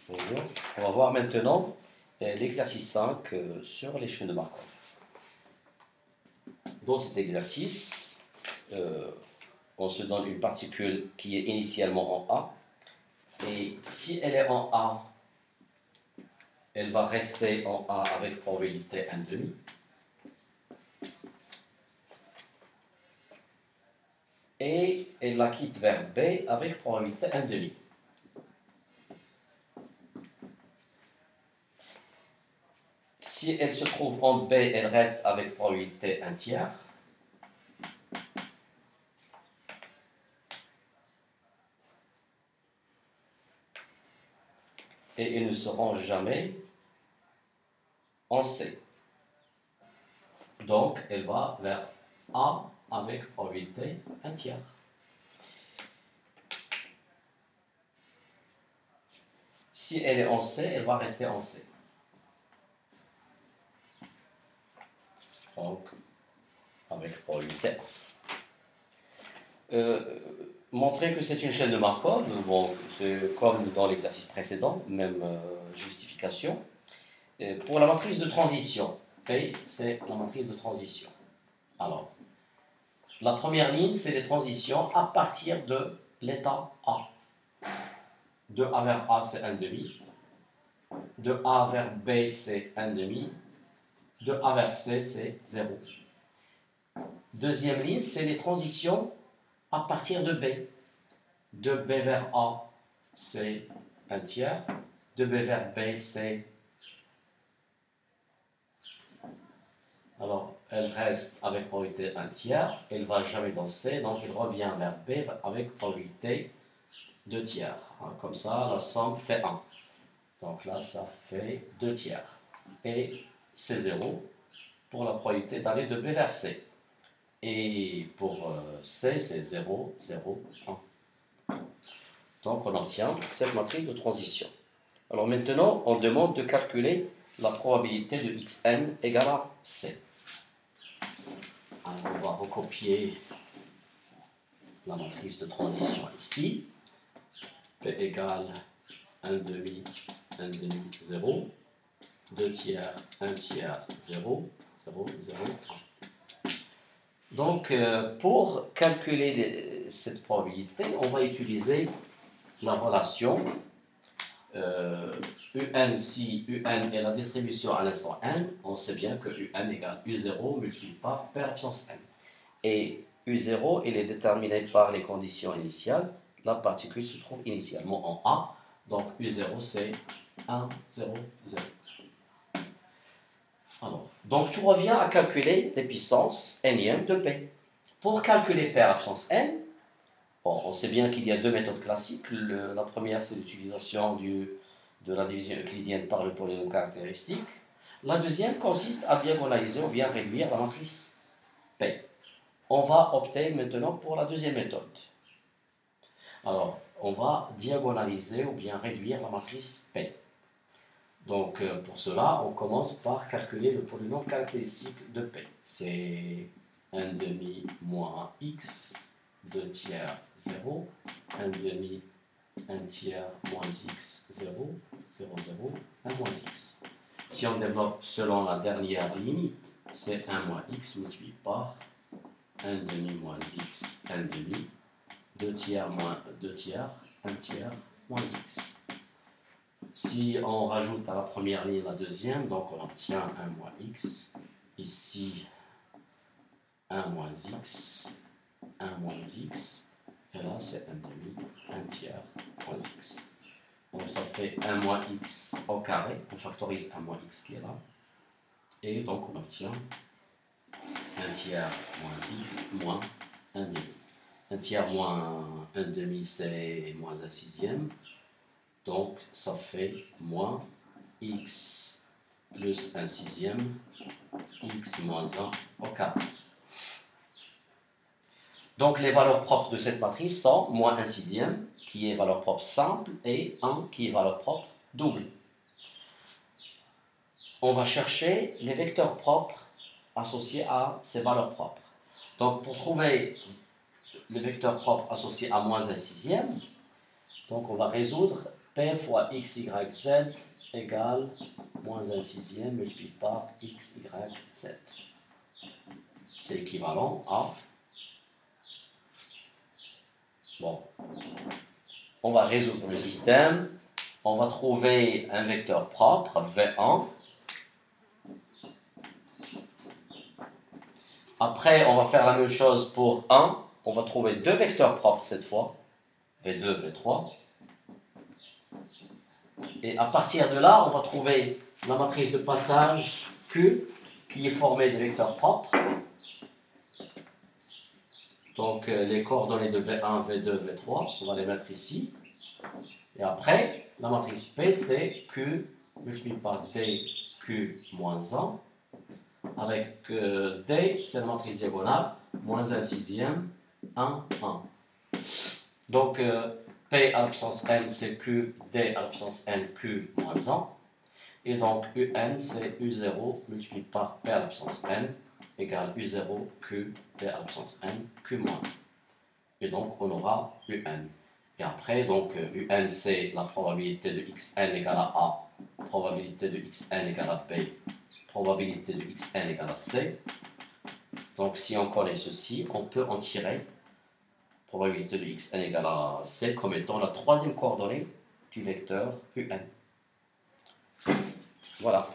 Bonjour. On va voir maintenant l'exercice 5 sur les chaînes de Markov. Dans cet exercice, on se donne une particule qui est initialement en A. Et si elle est en A, elle va rester en A avec probabilité 1,5. Et elle la quitte vers B avec probabilité 1,5. Si elle se trouve en B, elle reste avec probabilité 1 tiers. Et elle ne se range jamais en C. Donc, elle va vers A avec probabilité 1 tiers. Si elle est en C, elle va rester en C. Donc, avec probabilité 1. Montrer que c'est une chaîne de Markov, bon, c'est comme dans l'exercice précédent, même justification. Pour la matrice de transition, P, c'est la matrice de transition. Alors, la première ligne, c'est les transitions à partir de l'état A. De A vers A, c'est 1,5. De A vers B, c'est 1,5. De A vers C, c'est 0. Deuxième ligne, c'est les transitions à partir de B. De B vers A, c'est 1 tiers. De B vers B, c'est... Alors, elle reste avec probabilité 1 tiers. Elle ne va jamais dans C, donc elle revient vers B avec probabilité 2 tiers. Comme ça, la somme fait 1. Donc là, ça fait 2 tiers. Et c'est 0 pour la probabilité d'aller de B vers C. Et pour C, c'est 0, 0, 1. Donc on obtient cette matrice de transition. Alors maintenant, on demande de calculer la probabilité de xn égale à C. Alors on va recopier la matrice de transition ici. P égale 1,5, 1,5, 0. 2 tiers, 1 tiers, 0, 0, 0, 1. Donc, pour calculer cette probabilité, on va utiliser la relation UN si UN est la distribution à l'instant n, on sait bien que UN égale U0 multiplié par P absence n. Et U0, il est déterminé par les conditions initiales. La particule se trouve initialement en A, donc U0 c'est 1, 0, 0. Alors, donc tu reviens à calculer les puissances nième de P. Pour calculer P absence n, bon, on sait bien qu'il y a deux méthodes classiques. La première, c'est l'utilisation de la division euclidienne par le polynôme caractéristique. La deuxième consiste à diagonaliser ou bien réduire la matrice P. On va opter maintenant pour la deuxième méthode. Alors, on va diagonaliser ou bien réduire la matrice P. Donc, pour cela, on commence par calculer le polynôme caractéristique de P. C'est 1,5 moins x, 2 tiers, 0, 1,5, 1 tiers, moins x, 0, 0, 0, 1 moins x. Si on développe selon la dernière ligne, c'est 1 moins x multiplié par 1,5 moins x, 1,5, 2 tiers moins 2 tiers, 1 tiers, moins x. Si on rajoute à la première ligne la deuxième, donc on obtient 1 moins x. Ici, 1 moins x, 1 moins x. Et là, c'est 1,5, 1 tiers, moins x. Donc ça fait 1 moins x au carré. On factorise 1 moins x qui est là. Et donc on obtient 1 tiers moins x moins 1,5. 1 tiers moins 1,5, c'est moins 1 sixième. Donc, ça fait moins x plus 1 sixième, x moins 1 au carré. Donc, les valeurs propres de cette matrice sont moins 1 sixième, qui est valeur propre simple, et 1 qui est valeur propre double. On va chercher les vecteurs propres associés à ces valeurs propres. Donc, pour trouver le vecteur propre associé à moins 1 sixième, donc on va résoudre P fois x, y, z égale moins 1 sixième multiplié par x, y, z. C'est équivalent à... Bon, on va résoudre le système. On va trouver un vecteur propre, V1. Après, on va faire la même chose pour 1. On va trouver deux vecteurs propres cette fois, V2, V3. Et à partir de là, on va trouver la matrice de passage Q, qui est formée de vecteurs propres. Donc, les coordonnées de V1, V2, V3, on va les mettre ici. Et après, la matrice P, c'est Q multiplié par D, Q moins 1. Avec D, c'est la matrice diagonale, moins 1 sixième, 1, 1. Donc, P à la puissance n, c'est Q, D à la puissance n, Q moins 1. Et donc, UN, c'est U0 multiplié par P à la puissance n, égale U0, Q, D à la puissance n, Q moins 1. Et donc, on aura UN. Et après, donc, UN, c'est la probabilité de xn égale à A, probabilité de xn égale à B, probabilité de xn égale à C. Donc, si on connaît ceci, on peut en tirer probabilité de xn égale à C comme étant la troisième coordonnée du vecteur UN. Voilà.